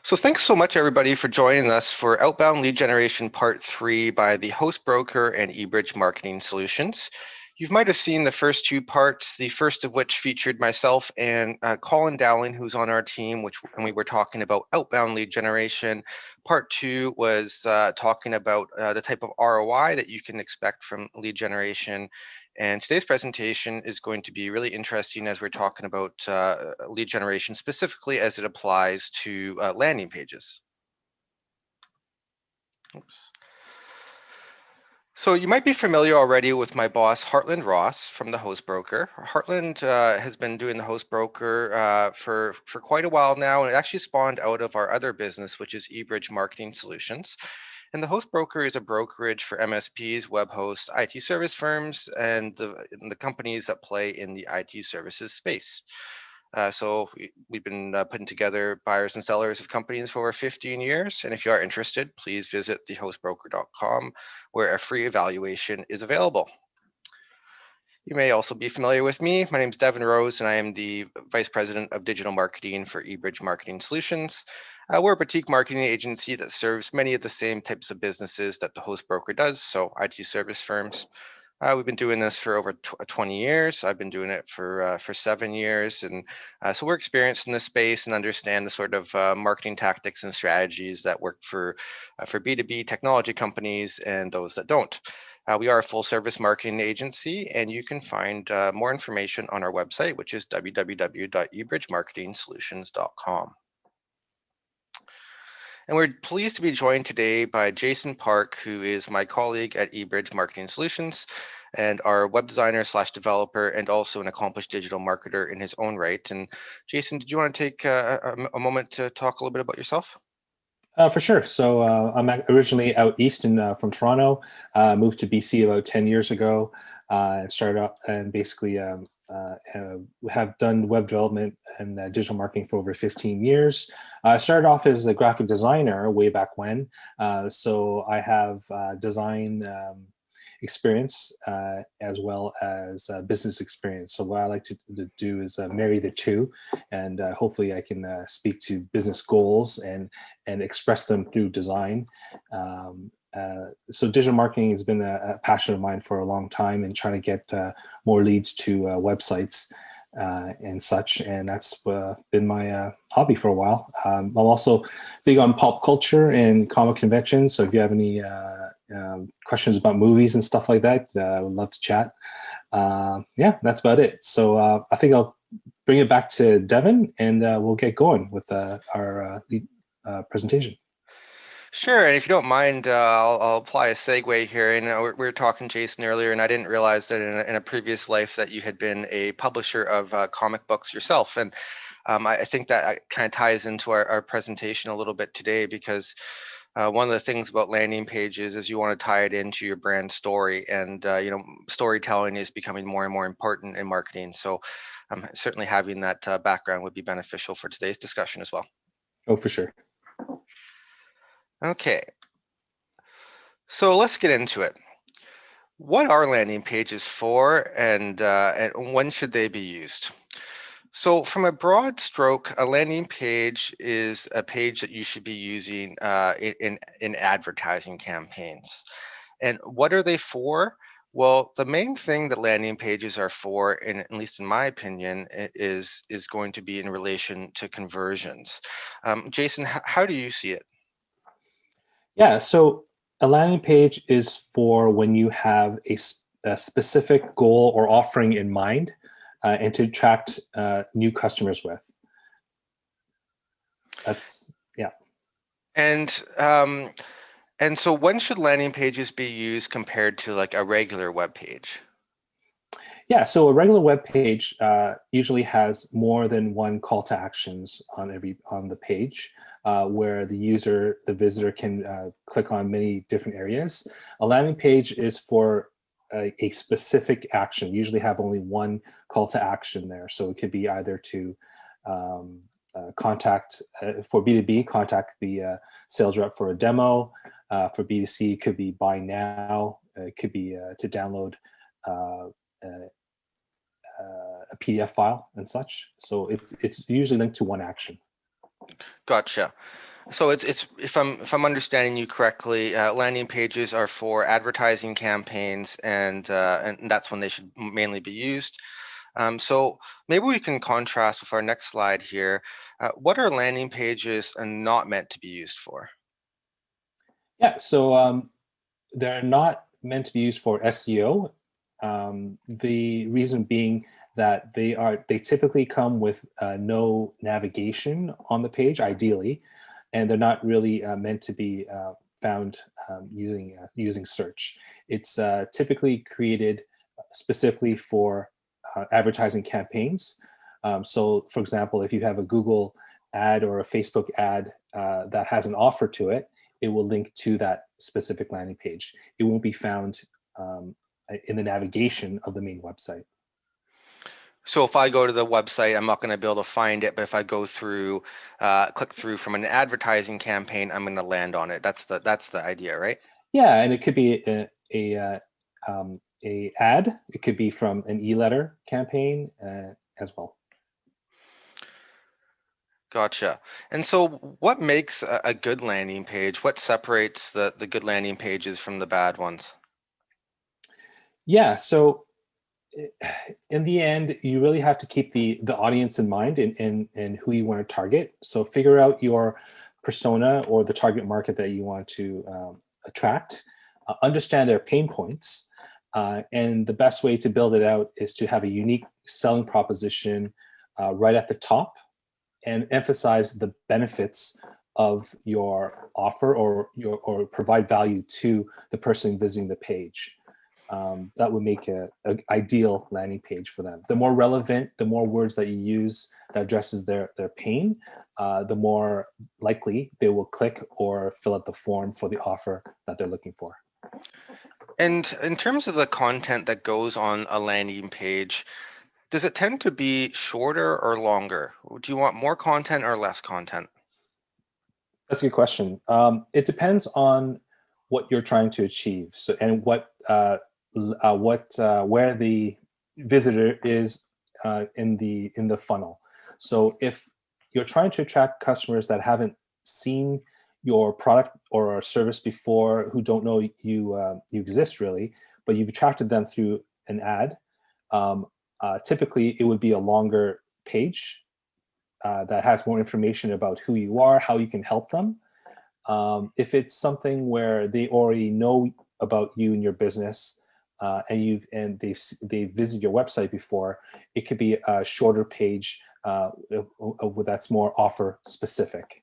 So thanks so much, everybody, for joining us for Outbound Lead Generation Part 3 by the Host Broker and eBridge Marketing Solutions. You might have seen the first two parts, the first of which featured myself and Colin Dowling, who's on our team, and we were talking about outbound lead generation. Part 2 was talking about the type of ROI that you can expect from lead generation. And today's presentation is going to be really interesting as we're talking about lead generation, specifically as it applies to landing pages. Oops. So you might be familiar already with my boss, Heartland Ross from the Host Broker. Heartland has been doing the Host Broker for quite a while now, and it actually spawned out of our other business, which is eBridge Marketing Solutions. And the Host Broker is a brokerage for MSPs, web hosts, IT service firms, and the companies that play in the IT services space. So we've been putting together buyers and sellers of companies for over 15 years. And if you are interested, please visit thehostbroker.com, where a free evaluation is available. You may also be familiar with me. My name is Devin Rose, and I am the Vice President of Digital Marketing for eBridge Marketing Solutions. We're a boutique marketing agency that serves many of the same types of businesses that the Host Broker does, so IT service firms. We've been doing this for over 20 years. I've been doing it for 7 years, and so we're experienced in this space and understand the sort of marketing tactics and strategies that work for B2B technology companies and those that don't. We are a full-service marketing agency, and you can find more information on our website, which is www.ebridgemarketingsolutions.com. And we're pleased to be joined today by Jason Park, who is my colleague at eBridge Marketing Solutions and our web designer / developer, and also an accomplished digital marketer in his own right. And Jason, did you want to take a moment to talk a little bit about yourself? For sure. So I'm originally out east from Toronto, moved to BC about 10 years ago, and started up and basically have done web development and digital marketing for over 15 years. I started off as a graphic designer way back when. So I have design experience as well as business experience. So what I like to do is marry the two, and hopefully I can speak to business goals and express them through design. So digital marketing has been a passion of mine for a long time, and trying to get more leads to websites and such, and that's been my hobby for a while. I'm also big on pop culture and comic conventions, so if you have any questions about movies and stuff like that, I would love to chat. Yeah, that's about it. So I think I'll bring it back to Devin, and we'll get going with our lead presentation. Sure, and if you don't mind, I'll apply a segue here. And we were talking, Jason, earlier, and I didn't realize that in a previous life that you had been a publisher of comic books yourself. And I think that kind of ties into our presentation a little bit today, because one of the things about landing pages is you want to tie it into your brand story, and storytelling is becoming more and more important in marketing. So certainly having that background would be beneficial for today's discussion as well. Oh, for sure. Okay, so let's get into it. What are landing pages for, and when should they be used? So from a broad stroke, a landing page is a page that you should be using in advertising campaigns. And what are they for? Well, the main thing that landing pages are for, at least in my opinion, is going to be in relation to conversions. Jason, how do you see it? Yeah, so a landing page is for when you have a specific goal or offering in mind, and to attract new customers with. That's, yeah. And so when should landing pages be used compared to like a regular web page? Yeah, so a regular web page usually has more than one call to actions on the page, where the visitor can click on many different areas. A landing page is for a specific action. Usually have only one call to action there. So it could be either to contact, for B2B, contact the sales rep for a demo. For B2C, it could be buy now. It could be to download a PDF file and such. So it's usually linked to one action. Gotcha. So it's if I'm understanding you correctly, landing pages are for advertising campaigns, and that's when they should mainly be used. So maybe we can contrast with our next slide here. What are landing pages not meant to be used for? Yeah, so they're not meant to be used for SEO. The reason being that they typically come with no navigation on the page, ideally, and they're not really meant to be found using search. It's typically created specifically for advertising campaigns. So, for example, if you have a Google ad or a Facebook ad that has an offer to it, it will link to that specific landing page. It won't be found in the navigation of the main website. So if I go to the website, I'm not going to be able to find it, but if I go through, click through from an advertising campaign, I'm going to land on it. That's the idea, right? Yeah, and it could be a ad. It could be from an e-letter campaign as well. Gotcha. And so what makes a good landing page? What separates the good landing pages from the bad ones? Yeah, so in the end, you really have to keep the audience in mind and who you want to target. So figure out your persona or the target market that you want to attract. Understand their pain points, and the best way to build it out is to have a unique selling proposition right at the top and emphasize the benefits of your offer or provide value to the person visiting the page. That would make a ideal landing page for them. The more relevant, the more words that you use that addresses their pain, the more likely they will click or fill out the form for the offer that they're looking for. And in terms of the content that goes on a landing page, does it tend to be shorter or longer? Do you want more content or less content? That's a good question. It depends on what you're trying to achieve, so and where the visitor is in the funnel. So if you're trying to attract customers that haven't seen your product or service before, who don't know you exist really, but you've attracted them through an ad, um, typically it would be a longer page that has more information about who you are, how you can help them. If it's something where they already know about you and your business, and they've visited your website before, it could be a shorter page that's more offer specific.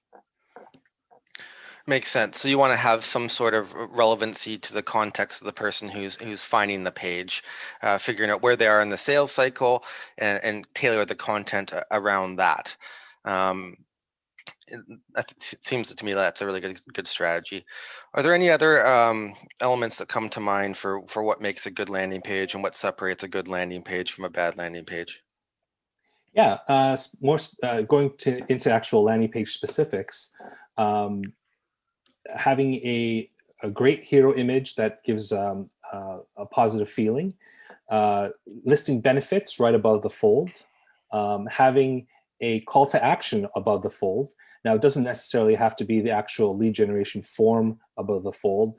Makes sense. So you want to have some sort of relevancy to the context of the person who's finding the page, figuring out where they are in the sales cycle, and tailor the content around that. Um, it seems to me that's a really good strategy. Are there any other elements that come to mind for what makes a good landing page and what separates a good landing page from a bad landing page? Yeah, more going into actual landing page specifics. Having a great hero image that gives a positive feeling, listing benefits right above the fold, having a call to action above the fold. Now, it doesn't necessarily have to be the actual lead generation form above the fold.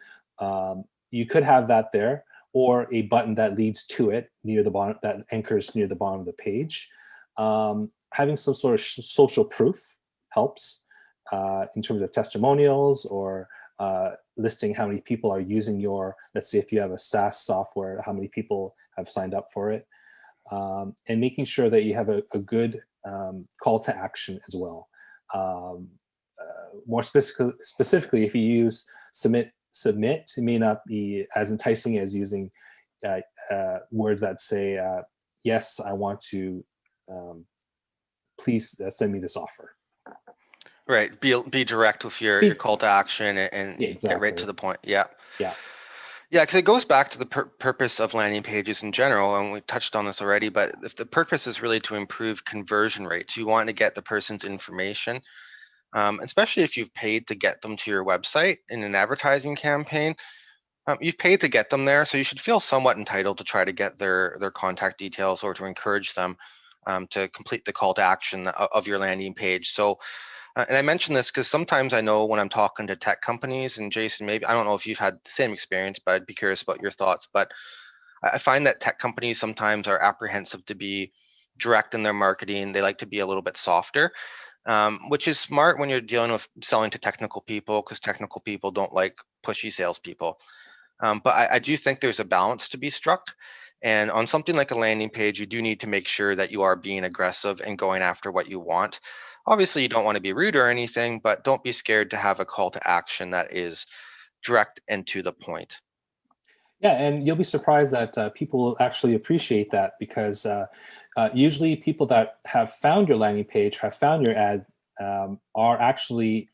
You could have that there, or a button that leads to it near the bottom, that anchors near the bottom of the page. Having some sort of social proof helps in terms of testimonials or listing how many people are using let's say if you have a SaaS software, how many people have signed up for it. And making sure that you have a good call to action as well. More specifically, if you use submit, it may not be as enticing as using words that say, yes, I want to, please send me this offer. Right. Be direct with your call to action and Yeah, get right exactly. to the point. Yeah. Yeah. Yeah, because it goes back to the purpose of landing pages in general, and we touched on this already, but if the purpose is really to improve conversion rates, you want to get the person's information, especially if you've paid to get them to your website in an advertising campaign. You've paid to get them there, so you should feel somewhat entitled to try to get their contact details or to encourage them to complete the call to action of your landing page. So And I mention this because sometimes I know when I'm talking to tech companies, and Jason, maybe I don't know if you've had the same experience, but I'd be curious about your thoughts. But I find that tech companies sometimes are apprehensive to be direct in their marketing. They like to be a little bit softer, which is smart when you're dealing with selling to technical people, because technical people don't like pushy salespeople. But I do think there's a balance to be struck. And on something like a landing page, you do need to make sure that you are being aggressive and going after what you want. Obviously, you don't want to be rude or anything, but don't be scared to have a call to action that is direct and to the point. Yeah, and you'll be surprised that people actually appreciate that, because usually people that have found your landing page, have found your ad, are actually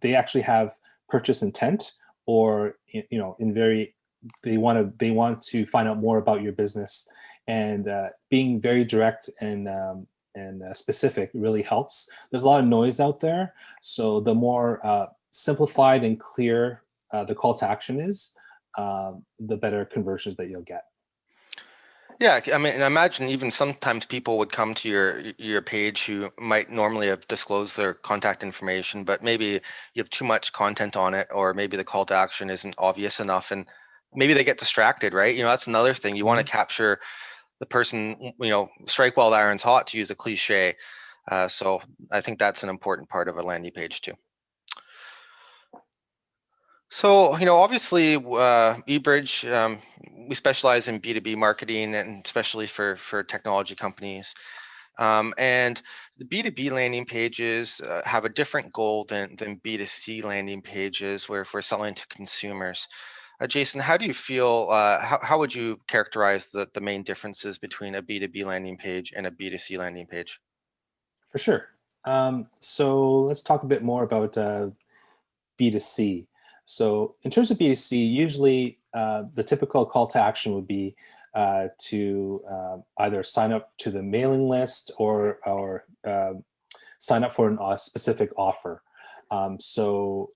they actually have purchase intent, or in very they want to find out more about your business, and being very direct and specific really helps. There's a lot of noise out there, so the more simplified and clear the call to action is, the better conversions that you'll get. Yeah, I mean, and I imagine even sometimes people would come to your page who might normally have disclosed their contact information, but maybe you have too much content on it, or maybe the call to action isn't obvious enough, and maybe they get distracted, right? That's another thing. You want to capture the person, strike while the iron's hot, to use a cliche. So I think that's an important part of a landing page too. So, obviously, eBridge, we specialize in B2B marketing, and especially for technology companies. And the B2B landing pages have a different goal than B2C landing pages, where if we're selling to consumers. Jason, how do you feel, how would you characterize the main differences between a B2B landing page and a B2C landing page? For sure. So let's talk a bit more about B2C. So in terms of B2C, usually the typical call to action would be to either sign up to the mailing list, or sign up for a specific offer. So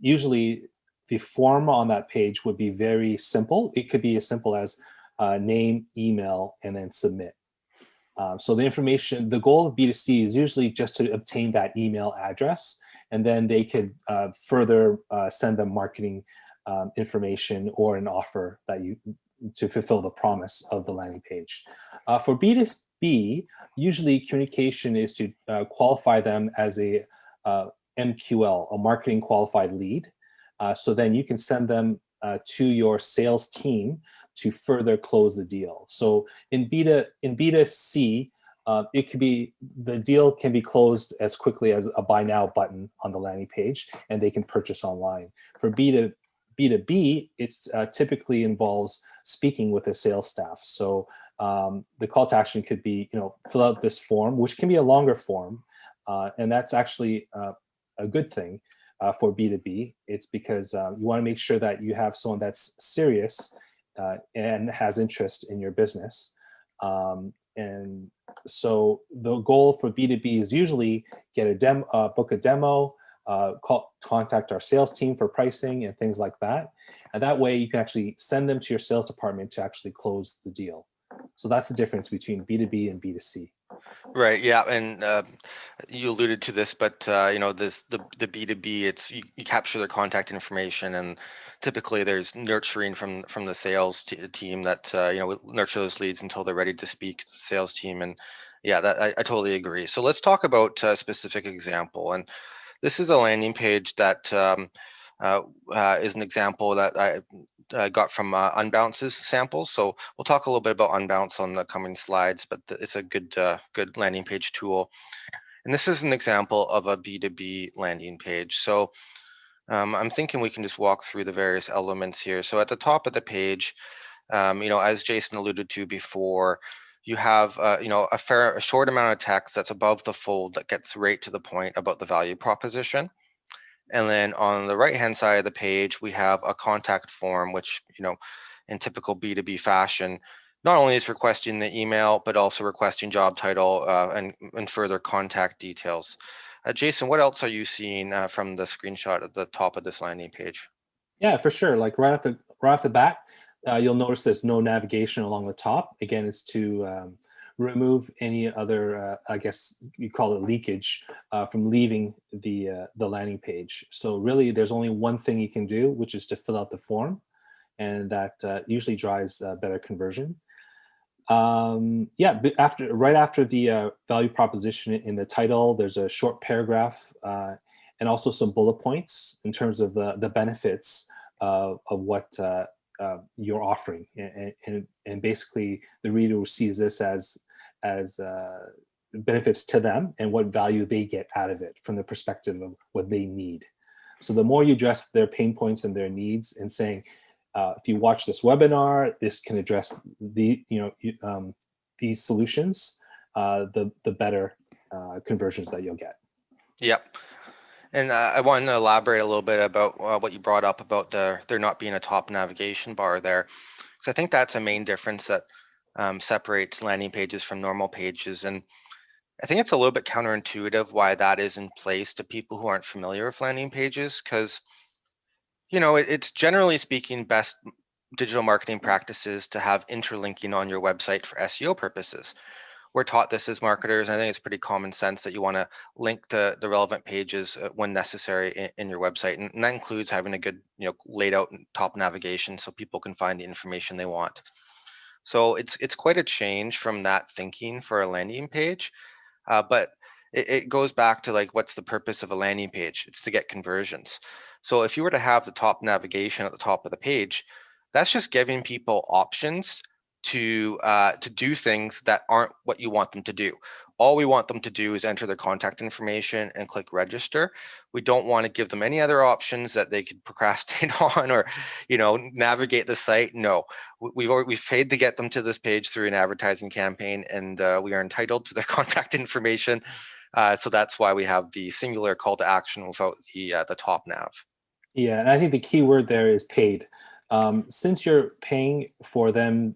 usually the form on that page would be very simple. It could be as simple as name, email, and then submit. So the goal of B2C is usually just to obtain that email address, and then they could further send them marketing information or an offer to fulfill the promise of the landing page. For B2B, usually communication is to qualify them as a MQL, a marketing qualified lead. So then you can send them to your sales team to further close the deal. So in B2C, the deal can be closed as quickly as a buy now button on the landing page, and they can purchase online. For B2B, it's typically involves speaking with the sales staff. So the call to action could be, fill out this form, which can be a longer form, and that's actually a good thing for B2B. It's because you want to make sure that you have someone that's serious and has interest in your business. And so the goal for B2B is usually get book a demo, contact our sales team for pricing and things like that. And that way you can actually send them to your sales department to actually close the deal. So that's the difference between B2B and B2C. Right. Yeah, and you alluded to this, but the B2B, it's you capture their contact information, and typically there's nurturing from the sales team that will nurture those leads until they're ready to speak to the sales team. And yeah, that I totally agree. So let's talk about a specific example, and this is a landing page that is an example that I got from Unbounce's samples. So we'll talk a little bit about Unbounce on the coming slides, but it's a good landing page tool. And this is an example of a B2B landing page. So I'm thinking we can just walk through the various elements here. So at the top of the page, as Jason alluded to before, you have a short amount of text that's above the fold that gets right to the point about the value proposition. And then on the right-hand side of the page, we have a contact form, which, in typical B2B fashion, not only is requesting the email, but also requesting job title and further contact details. Jason, what else are you seeing from the screenshot at the top of this landing page? Yeah, for sure. Like right off the bat, you'll notice there's no navigation along the top. Again, it's to remove any other, I guess you call it leakage, from leaving the landing page. So really, there's only one thing you can do, which is to fill out the form, and that usually drives better conversion. Yeah, but right after the value proposition in the title, there's a short paragraph and also some bullet points in terms of the benefits of what you're offering, and basically the reader sees this as benefits to them and what value they get out of it from the perspective of what they need. So the more you address their pain points and their needs, and saying, if you watch this webinar, this can address these solutions, the better conversions that you'll get. Yep. And I want to elaborate a little bit about what you brought up about there not being a top navigation bar there, because I think that's a main difference that separates landing pages from normal pages. And I think it's a little bit counterintuitive why that is in place to people who aren't familiar with landing pages, because it's generally speaking best digital marketing practices to have interlinking on your website for SEO purposes. We're taught this as marketers, and I think it's pretty common sense that you want to link to the relevant pages when necessary in your website, and that includes having a good, laid out top navigation so people can find the information they want. So it's quite a change from that thinking for a landing page, but it goes back to like, what's the purpose of a landing page? It's to get conversions. So if you were to have the top navigation at the top of the page, that's just giving people options to do things that aren't what you want them to do. All we want them to do is enter their contact information and click register. We don't want to give them any other options that they could procrastinate on or, navigate the site. No, we've paid to get them to this page through an advertising campaign, and we are entitled to their contact information. So that's why we have the singular call to action without the top nav. Yeah, and I think the key word there is paid. Since you're paying for them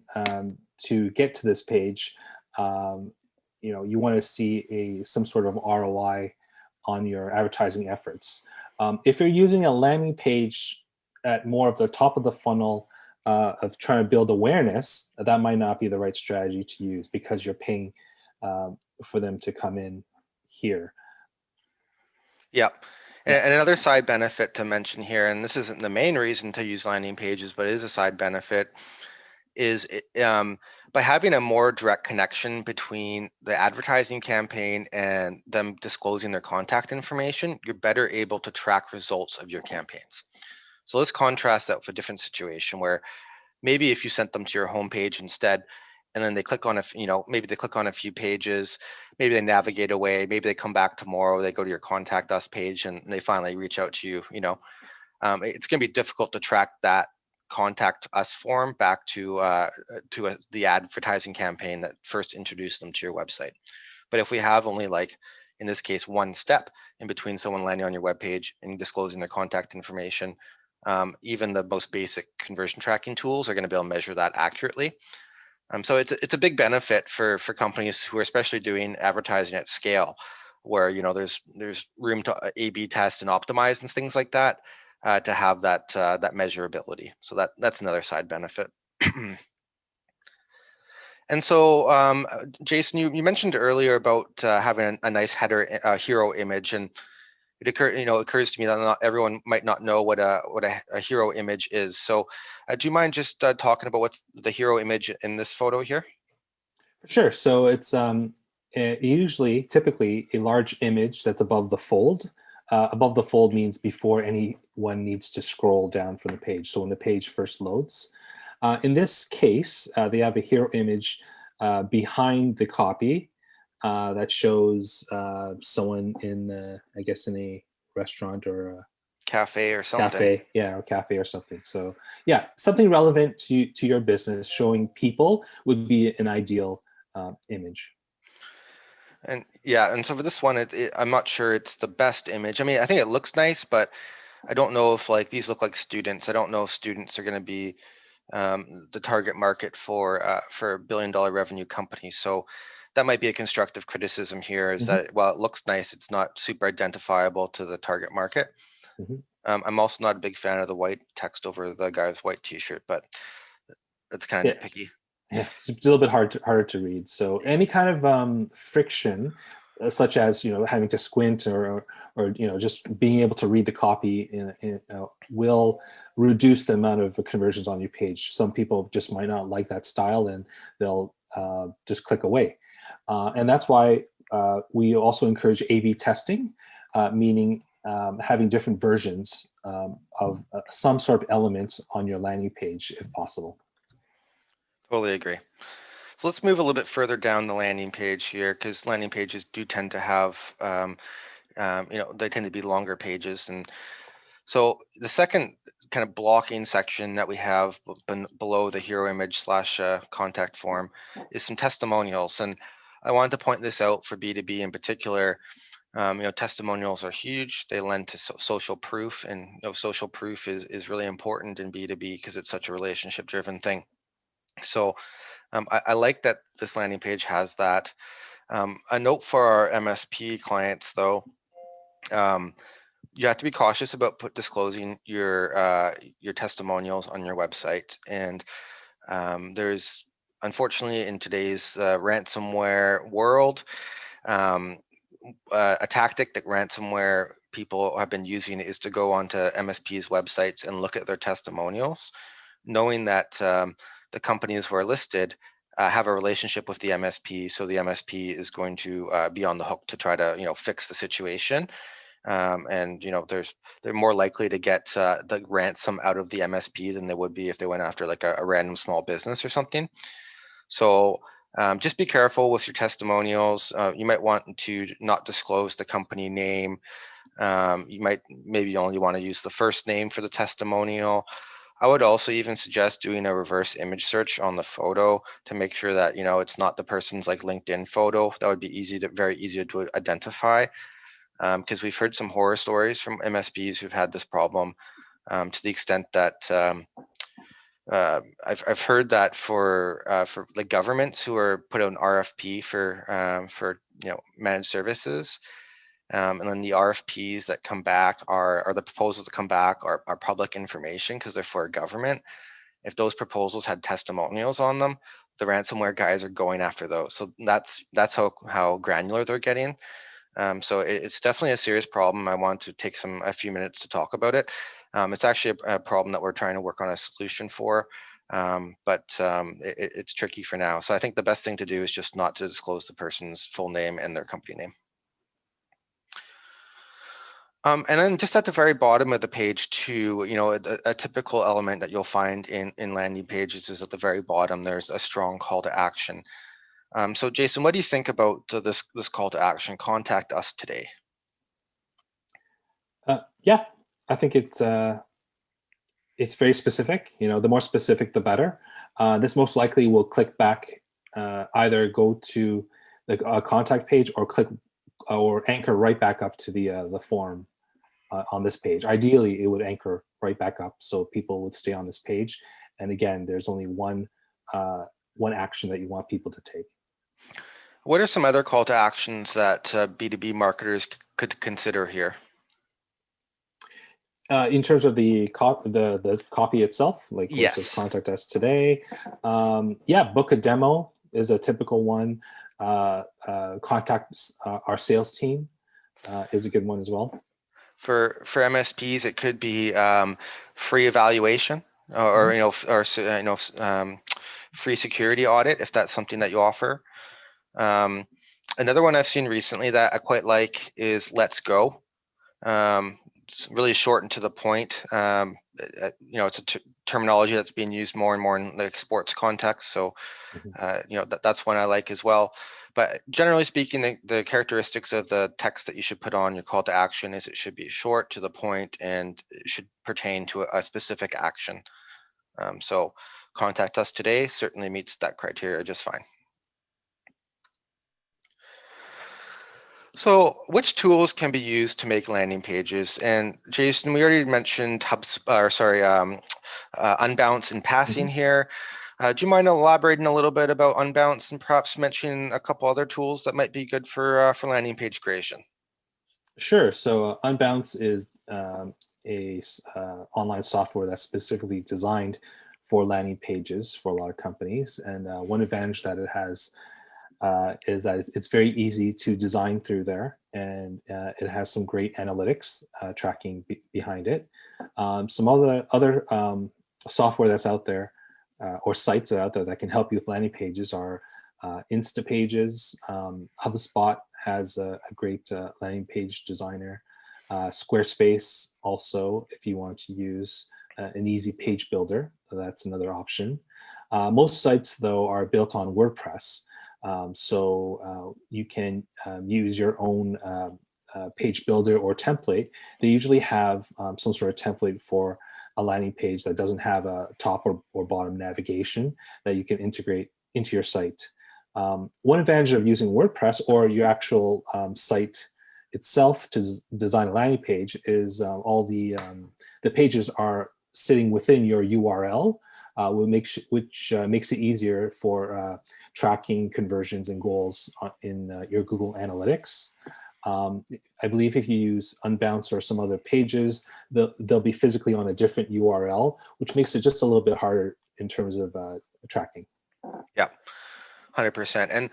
to get to this page, you want to see some sort of ROI on your advertising efforts. If you're using a landing page at more of the top of the funnel of trying to build awareness, that might not be the right strategy to use, because you're paying for them to come in here. Yep. And another side benefit to mention here, and this isn't the main reason to use landing pages, but it is a side benefit, is by having a more direct connection between the advertising campaign and them disclosing their contact information, you're better able to track results of your campaigns. So let's contrast that with a different situation where maybe if you sent them to your homepage instead, and then they click on maybe they click on a few pages, maybe they navigate away, maybe they come back tomorrow, they go to your contact us page, and they finally reach out to you. It's going to be difficult to track that contact us form back to the advertising campaign that first introduced them to your website. But if we have only, like in this case, one step in between someone landing on your webpage and disclosing their contact information, even the most basic conversion tracking tools are going to be able to measure that accurately. So it's a big benefit for companies who are especially doing advertising at scale, where there's room to A/B test and optimize and things like that, to have that measurability. So that's another side benefit. And so, Jason, you mentioned earlier about having a nice header hero image, and it occurs to me that not everyone might not know what a hero image is. So do you mind just talking about what's the hero image in this photo here? Sure. So it's typically a large image that's above the fold. Above the fold means before anyone needs to scroll down from the page. So when the page first loads. In this case, they have a hero image behind the copy that shows someone in, I guess, in a restaurant or a Cafe or something. Cafe or something. So yeah, something relevant to your business, showing people would be an ideal image. And yeah, and so for this one, I'm not sure it's the best image. I mean, I think it looks nice, but I don't know if these look like students. I don't know if students are going to be the target market for a billion-dollar revenue company. So that might be a constructive criticism here, is that while it looks nice, it's not super identifiable to the target market. I'm also not a big fan of the white text over the guy's white T-shirt, but it's kind of nitpicky. Yeah, it's a little bit harder to read. So any kind of friction, such as having to squint or just being able to read the copy will reduce the amount of conversions on your page. Some people just might not like that style, and they'll just click away. And that's why we also encourage A/B testing, meaning having different versions of some sort of elements on your landing page, if possible. Totally agree. So let's move a little bit further down the landing page here, because landing pages do tend to have, they tend to be longer pages. And so the second kind of blocking section that we have below the hero image slash contact form is some testimonials. And I wanted to point this out for B2B in particular. Testimonials are huge. They lend to social proof, and social proof is really important in B2B because it's such a relationship driven thing. So I like that this landing page has that. A note for our MSP clients, though, you have to be cautious about disclosing your testimonials on your website. And there's, unfortunately, in today's ransomware world, a tactic that ransomware people have been using is to go onto MSPs' websites and look at their testimonials, knowing that the companies who are listed have a relationship with the MSP, so the MSP is going to be on the hook to try to fix the situation, and they're more likely to get the ransom out of the MSP than they would be if they went after like a random small business or something. So just be careful with your testimonials. You might want to not disclose the company name. You might maybe only want to use the first name for the testimonial. I would also even suggest doing a reverse image search on the photo to make sure that it's not the person's like LinkedIn photo. That would be very easy to identify, because we've heard some horror stories from MSPs who've had this problem, to the extent that I've heard that for like governments who are put out an RFP for managed services. And then the RFPs that come back or the proposals that come back are public information because they're for a government. If those proposals had testimonials on them, the ransomware guys are going after those. So that's how granular they're getting. So it's definitely a serious problem. I want to take a few minutes to talk about it. It's actually a problem that we're trying to work on a solution for, but it's tricky for now. So I think the best thing to do is just not to disclose the person's full name and their company name. And then just at the very bottom of the page too, a typical element that you'll find in landing pages is at the very bottom, there's a strong call to action. So Jason, what do you think about this call to action? Contact us today. Yeah, I think it's very specific. The more specific, the better. This most likely will click back, either go to the contact page or click or anchor right back up to the form on this page. Ideally, it would anchor right back up so people would stay on this page. And again, there's only one action that you want people to take. What are some other call to actions that B2B marketers could consider here? In terms of the copy itself, like yes. It says contact us today. Yeah, book a demo is a typical one. Contact our sales team is a good one as well. For MSPs, it could be free evaluation or free security audit if that's something that you offer. Another one I've seen recently that I quite like is Let's Go. It's really short and to the point. It's a terminology that's being used more and more in the sports context. So, that's one I like as well. But generally speaking, the characteristics of the text that you should put on your call to action is it should be short, to the point, and it should pertain to a specific action. So contact us today certainly meets that criteria just fine. So which tools can be used to make landing pages? And Jason, we already mentioned Unbounce and passing here. Do you mind elaborating a little bit about Unbounce and perhaps mentioning a couple other tools that might be good for landing page creation? Sure. So Unbounce is a online software that's specifically designed for landing pages for a lot of companies. And one advantage that it has is that it's very easy to design through there, and it has some great analytics tracking behind it. Some other software that's out there or sites that are out there that can help you with landing pages are Instapages. HubSpot has a great landing page designer. Squarespace also, if you want to use an easy page builder, that's another option. Most sites, though, are built on WordPress. So you can use your own page builder or template. They usually have some sort of template for a landing page that doesn't have a top or bottom navigation that you can integrate into your site. One advantage of using WordPress or your actual site itself to design a landing page is all the pages are sitting within your URL, which makes it easier for tracking conversions and goals in your Google Analytics. I believe if you use Unbounce or some other pages, they'll be physically on a different URL, which makes it just a little bit harder in terms of tracking. Yeah, 100%. And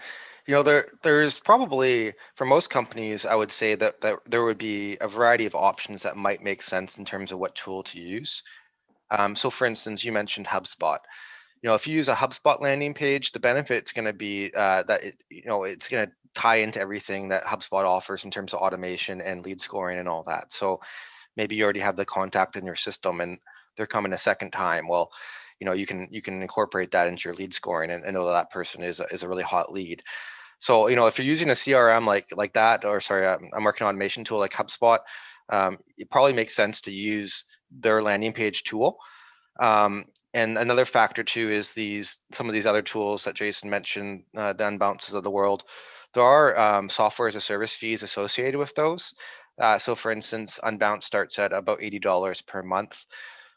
there's probably, for most companies, I would say that there would be a variety of options that might make sense in terms of what tool to use. So for instance, you mentioned HubSpot. If you use a HubSpot landing page, the benefit's going to be that it's going to tie into everything that HubSpot offers in terms of automation and lead scoring and all that. So maybe you already have the contact in your system and they're coming a second time. Well, you can incorporate that into your lead scoring and know that person is a really hot lead. So if you're using a CRM like that, or sorry, a marketing automation tool like HubSpot, it probably makes sense to use their landing page tool. And another factor too is some of these other tools that Jason mentioned, the Unbounces of the world. There are software as a service fees associated with those. So for instance, Unbounce starts at about $80 per month.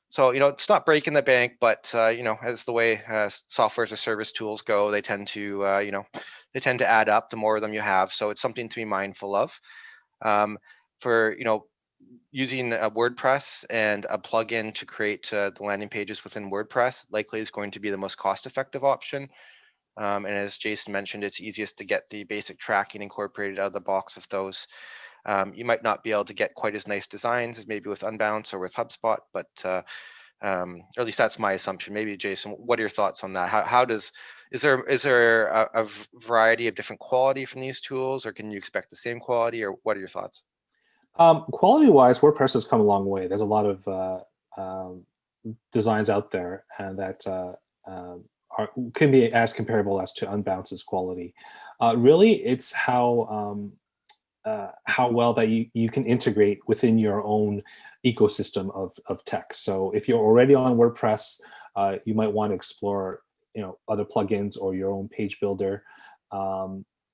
So it's not breaking the bank, but as the way software as a service tools go, they tend to add up the more of them you have. So it's something to be mindful of. For using a WordPress and a plugin to create the landing pages within WordPress likely is going to be the most cost-effective option. And as Jason mentioned, it's easiest to get the basic tracking incorporated out of the box with those. You might not be able to get quite as nice designs as maybe with Unbounce or with HubSpot, but or at least that's my assumption. Maybe Jason, what are your thoughts on that? Is there a variety of different quality from these tools, or can you expect the same quality, or what are your thoughts? Quality-wise, WordPress has come a long way. There's a lot of designs out there and that can be as comparable as to Unbounce's quality. Really, it's how well that you can integrate within your own ecosystem of tech. So if you're already on WordPress, you might want to explore other plugins or your own page builder.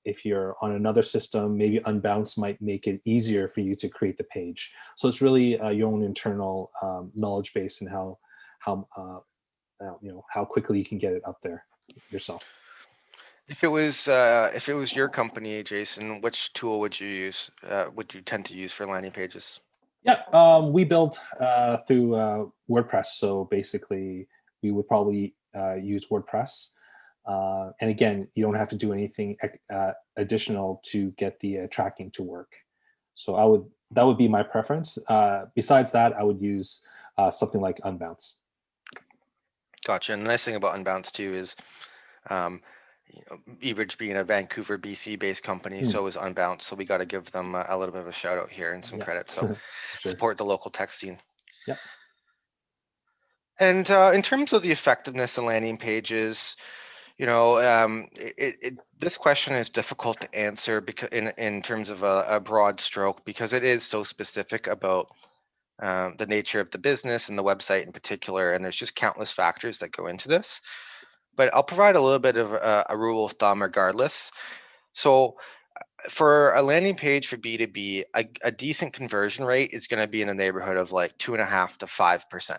If you're on another system, maybe Unbounce might make it easier for you to create the page. So it's really your own internal knowledge base and how quickly you can get it up there yourself. If it was your company, Jason, which tool would you use? Would you tend to use for landing pages? Yeah, we build through WordPress. So basically, we would probably use WordPress. And again, you don't have to do anything additional to get the tracking to work. So that would be my preference. Besides that, I would use something like Unbounce. Gotcha. And the nice thing about Unbounce too is, eBridge being a Vancouver, BC based company, so is Unbounce. So we got to give them a little bit of a shout out here and some credit. So Sure. support the local tech scene. Yeah. And in terms of the effectiveness of landing pages, this question is difficult to answer because in terms of a broad stroke, because it is so specific about the nature of the business and the website in particular, and there's just countless factors that go into this. But I'll provide a little bit of a rule of thumb regardless. So for a landing page for B2B, a decent conversion rate is going to be in the neighborhood of like 2.5 to 5%.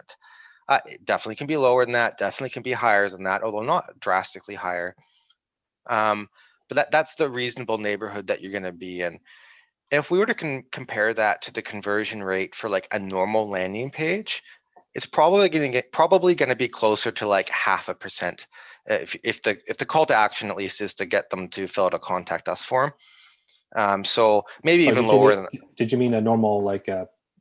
It definitely can be lower than that, definitely can be higher than that, although not drastically higher. But that's the reasonable neighborhood that you're going to be in. If we were to compare that to the conversion rate for like a normal landing page, it's probably going to be closer to like 0.5%. If the call to action at least is to get them to fill out a contact us form. So maybe Sorry, even lower than. did you mean a normal like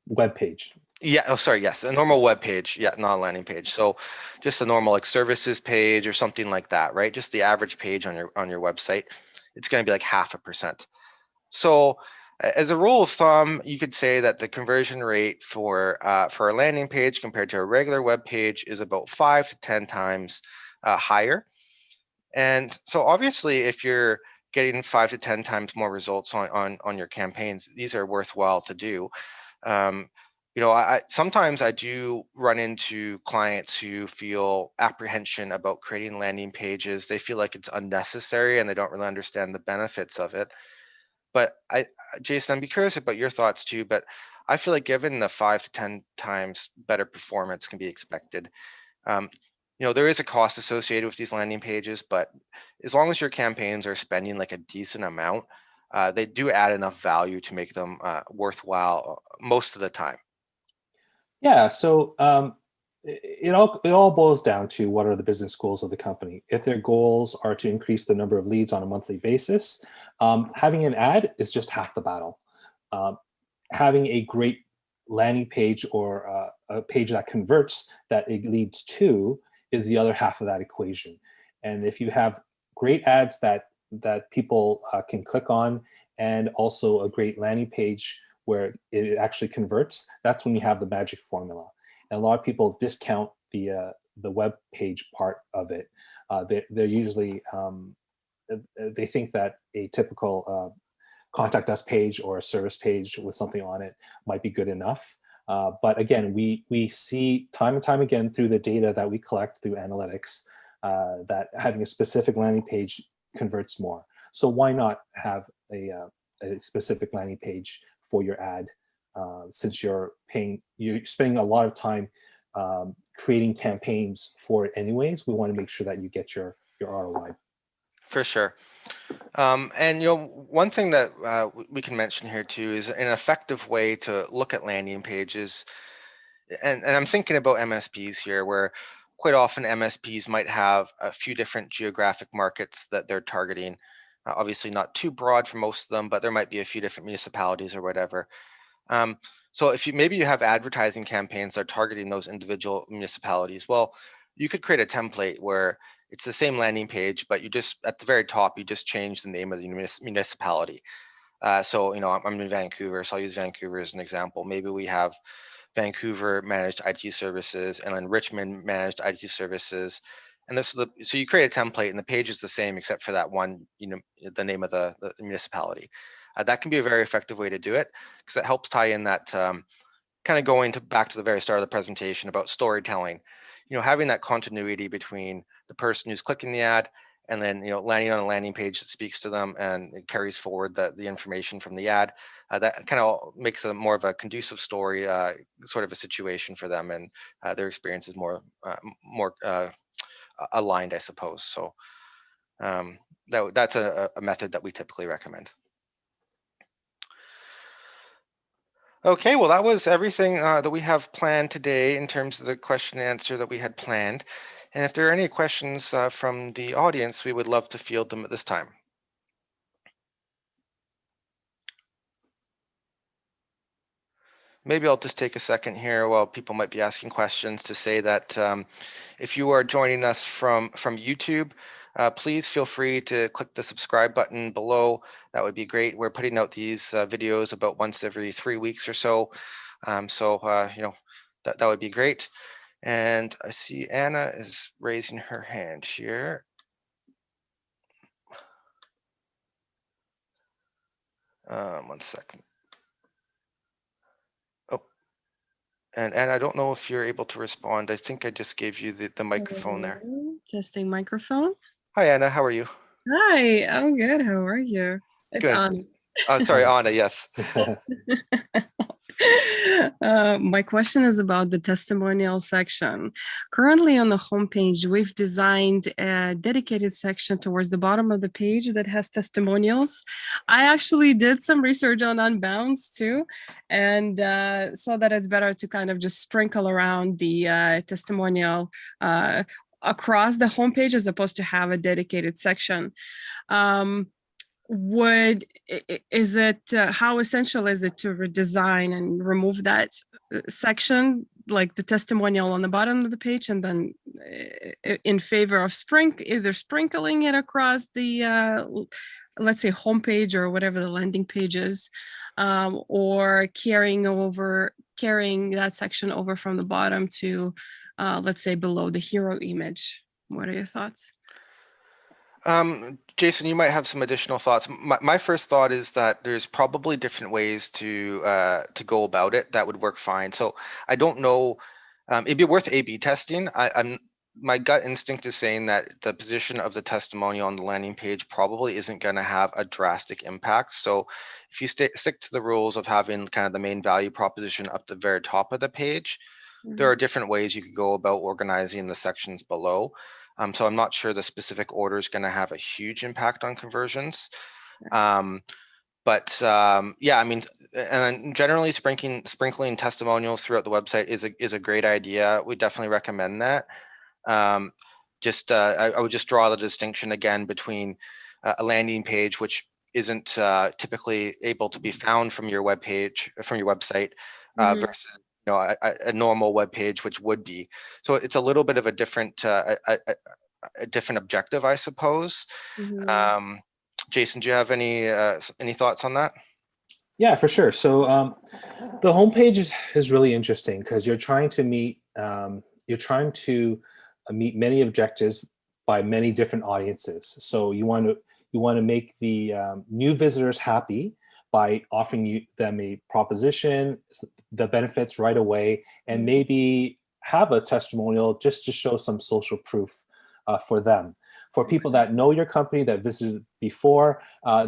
web page? Yeah. Oh, sorry. Yes, a normal web page. Yeah, not a landing page. So just a normal like services page or something like that, right? Just the average page on your website. It's going to be like 0.5%. So as a rule of thumb, you could say that the conversion rate for a landing page compared to a regular web page is about 5 to 10 times higher. And so obviously, if you're getting 5 to 10 times more results on your campaigns, these are worthwhile to do. Sometimes I do run into clients who feel apprehension about creating landing pages. They feel like it's unnecessary and they don't really understand the benefits of it. But Jason, I'd be curious about your thoughts too, but I feel like given the 5 to 10 times better performance can be expected, there is a cost associated with these landing pages, but as long as your campaigns are spending like a decent amount, they do add enough value to make them worthwhile most of the time. Yeah, so it all boils down to what are the business goals of the company. If their goals are to increase the number of leads on a monthly basis, having an ad is just half the battle. Having a great landing page or a page that converts that it leads to is the other half of that equation. And if you have great ads that people can click on, and also a great landing page where it actually converts, that's when you have the magic formula. And a lot of people discount the web page part of it. They're usually they think that a typical contact us page or a service page with something on it might be good enough. But again, we see time and time again through the data that we collect through analytics that having a specific landing page converts more. So why not have a specific landing page for your ad? Since you're spending a lot of time creating campaigns for it anyways, we want to make sure that you get your ROI. For sure. And one thing that we can mention here too is an effective way to look at landing pages. And I'm thinking about MSPs here, where quite often MSPs might have a few different geographic markets that they're targeting. Obviously not too broad for most of them, but there might be a few different municipalities or whatever. So if maybe you have advertising campaigns that are targeting those individual municipalities, well, you could create a template where it's the same landing page, but you just at the very top you just change the name of the municipality. So I'm in Vancouver, so I'll use Vancouver as an example. Maybe we have Vancouver managed IT services and then Richmond managed IT services. And so you create a template and the page is the same except for that one, the name of the municipality. That can be a very effective way to do it because it helps tie in that kind of going back to the very start of the presentation about storytelling. Having that continuity between the person who's clicking the ad and then landing on a landing page that speaks to them and it carries forward the information from the ad. That kind of makes a more of a conducive story, sort of a situation for them, and their experience is more aligned, I suppose. So that's a method that we typically recommend. Okay, well, that was everything that we have planned today in terms of the question and answer that we had planned. And if there are any questions from the audience, we would love to field them at this time. Maybe I'll just take a second here while people might be asking questions to say that if you are joining us from YouTube, please feel free to click the subscribe button below. That would be great. We're putting out these videos about once every 3 weeks or so. That would be great. And I see Anna is raising her hand here. One second. Oh, and I don't know if you're able to respond. I think I just gave you the microphone there. Testing microphone. Hi, Anna. How are you? Hi, I'm good. How are you? It's Good. on. Sorry, Anna. Yes. My question is about the testimonial section. Currently on the homepage, we've designed a dedicated section towards the bottom of the page that has testimonials. I actually did some research on Unbounce too, and saw that it's better to kind of just sprinkle around the testimonial across the homepage as opposed to have a dedicated section. Is it how essential is it to redesign and remove that section, like the testimonial on the bottom of the page, and then in favor of either sprinkling it across the let's say homepage or whatever the landing page is, or carrying that section over from the bottom to let's say below the hero image? What are your thoughts? Jason, you might have some additional thoughts. My first thought is that there's probably different ways to go about it that would work fine. So I don't know. It'd be worth A/B testing. My gut instinct is saying that the position of the testimonial on the landing page probably isn't going to have a drastic impact. So if you stick to the rules of having kind of the main value proposition up the very top of the page, there are different ways you could go about organizing the sections below. So I'm not sure the specific order is going to have a huge impact on conversions. Yeah, I mean, and generally sprinkling testimonials throughout the website is a great idea. We definitely recommend that. I would just draw the distinction again between a landing page, which isn't typically able to be found from your website, versus a normal web page, which would be. So it's a little bit of a different objective, I suppose. Jason, do you have any thoughts on that? Yeah, for sure. So the homepage is really interesting because you're trying to meet many objectives by many different audiences. So you want to make the new visitors happy by offering them a proposition, the benefits right away, and maybe have a testimonial just to show some social proof for them. For people that know your company, that visited before,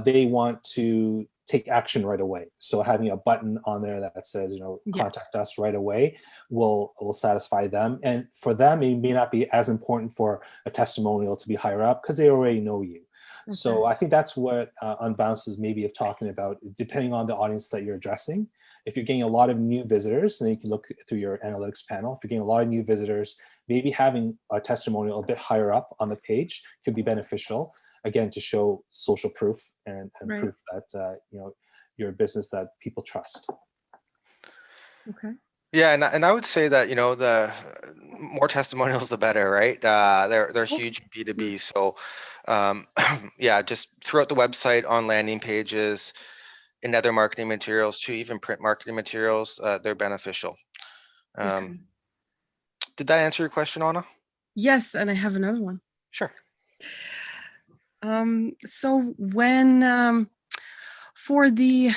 they want to take action right away. So having a button on there that says, contact us right away will satisfy them. And for them, it may not be as important for a testimonial to be higher up because they already know you. Okay. So I think that's what Unbounce is maybe of talking about, depending on the audience that you're addressing. If you're getting a lot of new visitors, and you can look through your analytics panel, if you're getting a lot of new visitors, maybe having a testimonial a bit higher up on the page could be beneficial, again, to show social proof and right. Proof that you're a business that people trust. Okay. Yeah, and I would say that the more testimonials the better, right? They're huge B2B. So yeah, just throughout the website, on landing pages, in other marketing materials too, even print marketing materials, they're beneficial. Okay. Did that answer your question, Anna? Yes, and I have another one. Sure. So when for the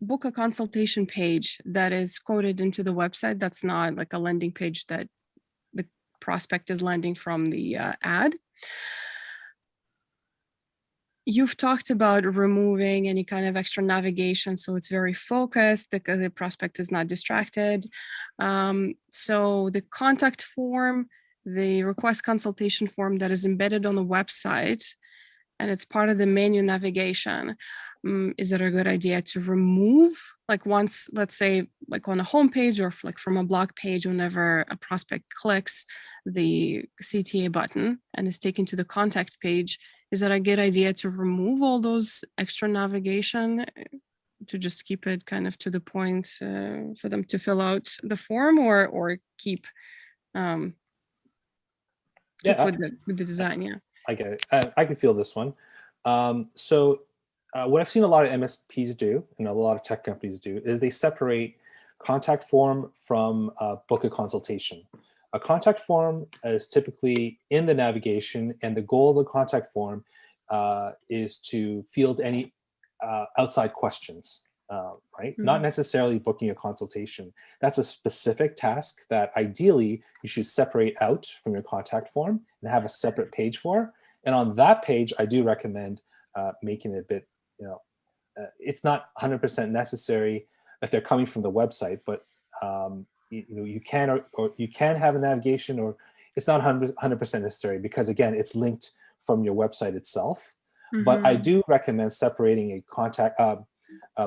book a consultation page that is coded into the website, that's not like a landing page that the prospect is landing from the ad. You've talked about removing any kind of extra navigation, so it's very focused, the prospect is not distracted. So the contact form, the request consultation form that is embedded on the website, and it's part of the menu navigation. Is it a good idea to remove, like once, let's say, like on a homepage or like from a blog page, whenever a prospect clicks the CTA button and is taken to the contact page, is that a good idea to remove all those extra navigation to just keep it kind of to the point for them to fill out the form, or keep with the design? Yeah. I get it. I can feel this one. What I've seen a lot of MSPs do, and a lot of tech companies do, is they separate contact form from book a consultation. A contact form is typically in the navigation, and the goal of the contact form is to field any outside questions, right? Mm-hmm. Not necessarily booking a consultation. That's a specific task that ideally you should separate out from your contact form and have a separate page for. And on that page, I do recommend making it a bit, it's not 100% necessary. if they're coming from the website, but you can or you can have a navigation, or it's not 100% necessary, because again, it's linked from your website itself. But I do recommend separating a contact,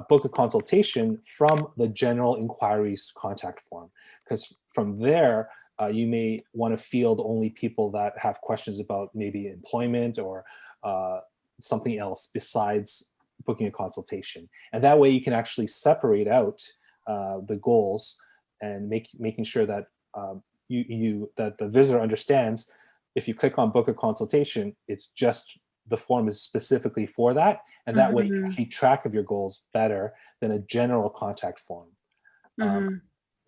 book a consultation from the general inquiries contact form, because from there, you may want to field only people that have questions about maybe employment or something else besides booking a consultation. And that way you can actually separate out the goals and making sure that that the visitor understands, if you click on book a consultation, it's just the form is specifically for that, and that way you can keep track of your goals better than a general contact form.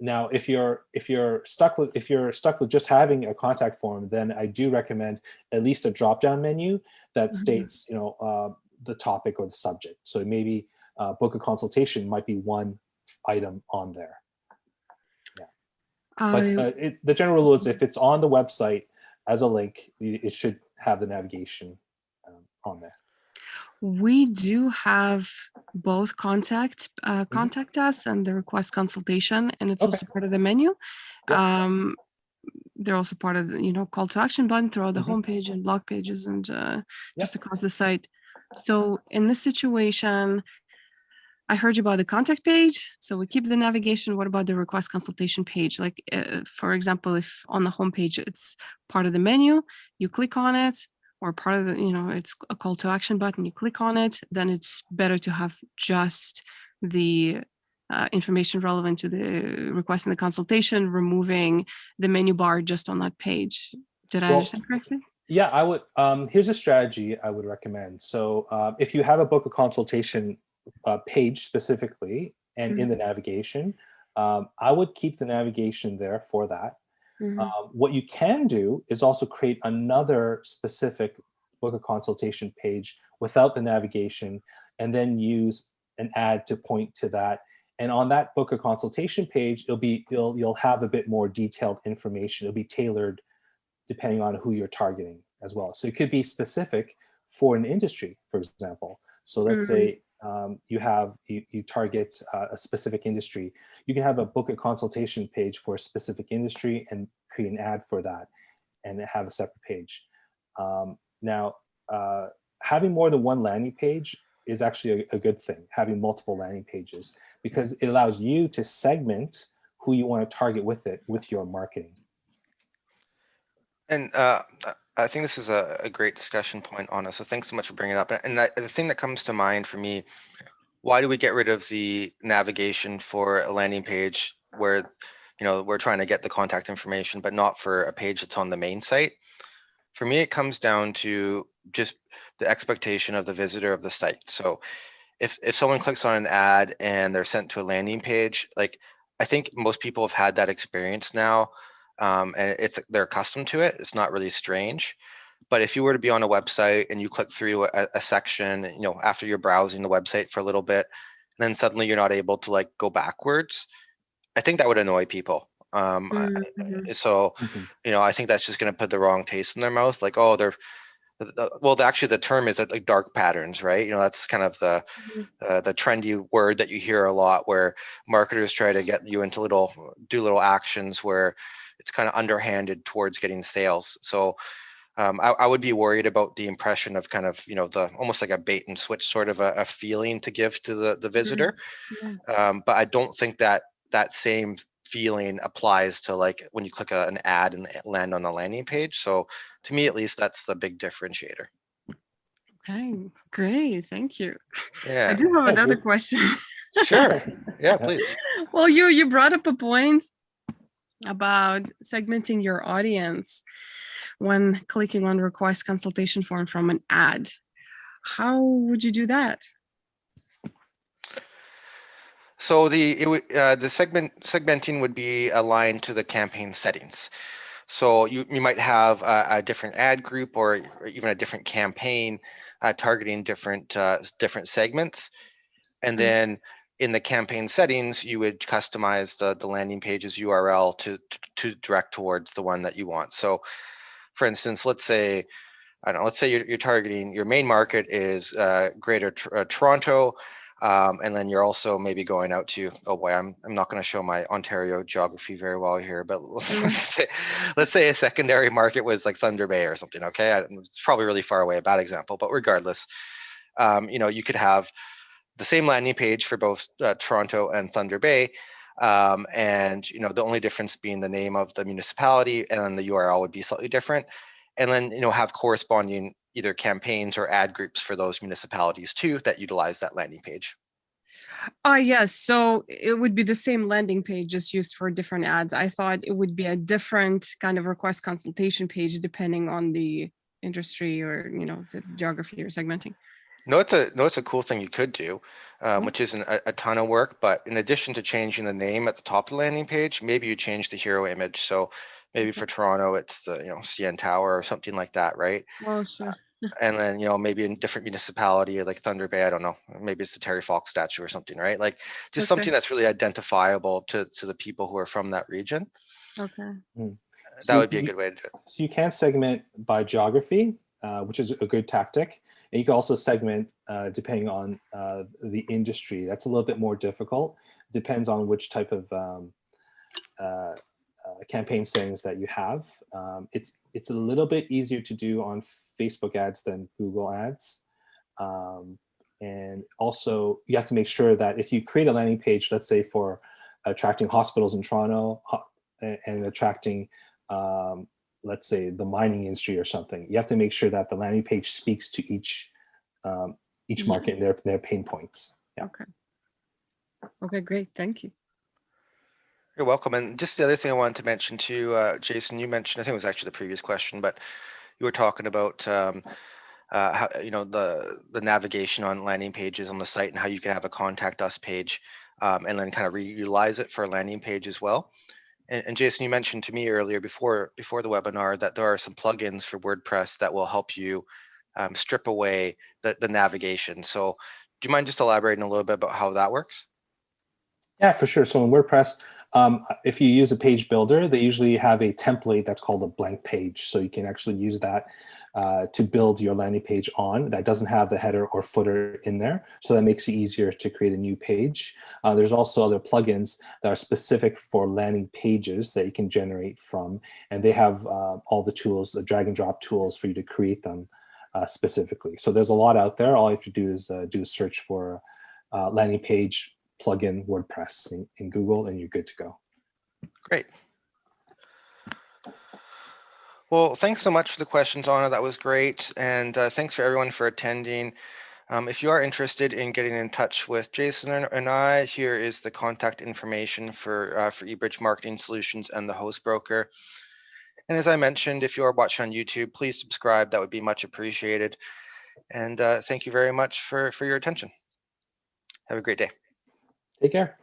Now, if you're stuck with just having a contact form, then I do recommend at least a drop-down menu that states, the topic or the subject. So maybe book a consultation might be one item on there. But the general rule is, if it's on the website as a link, it should have the navigation on there. We do have both contact us and the request consultation, and it's also part of the menu. Yep. They're also part of the call to action button throughout the homepage and blog pages and just across the site. So in this situation, I heard you about the contact page, so we keep the navigation. What about the request consultation page? Like, for example, if on the homepage it's part of the menu, you click on it, or part of the, it's a call to action button, you click on it, then it's better to have just the information relevant to the request and the consultation, removing the menu bar just on that page. Did I understand correctly? Yeah, I would. Here's a strategy I would recommend. So if you have a book a consultation page specifically and in the navigation, I would keep the navigation there for that. What you can do is also create another specific book a consultation page without the navigation, and then use an ad to point to that. And on that book a consultation page, you'll have a bit more detailed information. It'll be tailored depending on who you're targeting as well. So it could be specific for an industry, for example. So let's say you target a specific industry. You can have a book a consultation page for a specific industry and create an ad for that, and have a separate page. Now, having more than one landing page is actually a good thing, having multiple landing pages, because it allows you to segment who you want to target with your marketing. And I think this is a great discussion point, Anna. So thanks so much for bringing it up. And the thing that comes to mind for me, why do we get rid of the navigation for a landing page where, we're trying to get the contact information, but not for a page that's on the main site? For me, it comes down to just the expectation of the visitor of the site. So if someone clicks on an ad and they're sent to a landing page, like, I think most people have had that experience now. And they're accustomed to it. It's not really strange. But if you were to be on a website and you click through a section, after you're browsing the website for a little bit, and then suddenly you're not able to go backwards, I think that would annoy people. So, I think that's just going to put the wrong taste in their mouth. Like, oh, actually the term is like dark patterns, right? That's kind of the trendy word that you hear a lot, where marketers try to get you into do little actions where it's kind of underhanded towards getting sales. So I would be worried about the impression of kind of, the almost like a bait and switch sort of a feeling to give to the visitor. But I don't think that same feeling applies to when you click an ad and land on a landing page. So to me, at least, that's the big differentiator. Okay, great. Thank you. Yeah. I do have another question. Sure. Yeah, please. Well, you brought up a point about segmenting your audience when clicking on request consultation form from an ad. How would you do that? So the segmenting would be aligned to the campaign settings. So you might have a different ad group or even a different campaign targeting different segments, and then in the campaign settings, you would customize the landing page's URL to direct towards the one that you want. So, for instance, let's say you're targeting, your main market is Greater Toronto. And then you're also maybe going out to, oh boy, I'm not going to show my Ontario geography very well here, but let's say a secondary market was like Thunder Bay or something. Okay, it's probably really far away, a bad example, but regardless, you could have the same landing page for both Toronto and Thunder Bay. And the only difference being the name of the municipality, and then the URL would be slightly different. And then have corresponding either campaigns or ad groups for those municipalities too that utilize that landing page. Yes, so it would be the same landing page, just used for different ads. I thought it would be a different kind of request consultation page depending on the industry or the geography you're segmenting. No, it's a cool thing you could do, which isn't a ton of work. But in addition to changing the name at the top of the landing page, maybe you change the hero image. So maybe for Toronto, it's the CN Tower or something like that, right? Well, sure. And then maybe in different municipality like Thunder Bay, I don't know, maybe it's the Terry Fox statue or something, right? Like just something that's really identifiable to the people who are from that region. Okay. That would be a good way to do it. So you can segment by geography, which is a good tactic. And you can also segment depending on the industry. That's a little bit more difficult. Depends on which type of campaign settings that you have. It's a little bit easier to do on Facebook ads than Google ads. And also you have to make sure that if you create a landing page, let's say for attracting hospitals in Toronto and attracting let's say the mining industry or something, you have to make sure that the landing page speaks to each market and their pain points. Yeah. Okay, great. Thank you. You're welcome. And just the other thing I wanted to mention too, Jason, you mentioned, I think it was actually the previous question, but you were talking about how, the navigation on landing pages on the site and how you can have a contact us page and then kind of reutilize it for a landing page as well. And Jason, you mentioned to me earlier before the webinar that there are some plugins for WordPress that will help you strip away the navigation. So do you mind just elaborating a little bit about how that works? Yeah, for sure. So in WordPress, if you use a page builder, they usually have a template that's called a blank page. So you can actually use that to build your landing page on that doesn't have the header or footer in there. So that makes it easier to create a new page. There's also other plugins that are specific for landing pages that you can generate from. And they have all the tools, the drag and drop tools for you to create them specifically. So there's a lot out there. All you have to do is do a search for landing page plugin WordPress in Google, and you're good to go. Great. Well, thanks so much for the questions, Anna. That was great. And thanks for everyone for attending. If you are interested in getting in touch with Jason and I, here is the contact information for eBridge Marketing Solutions and the host broker. And as I mentioned, if you are watching on YouTube, please subscribe. That would be much appreciated. And thank you very much for your attention. Have a great day. Take care.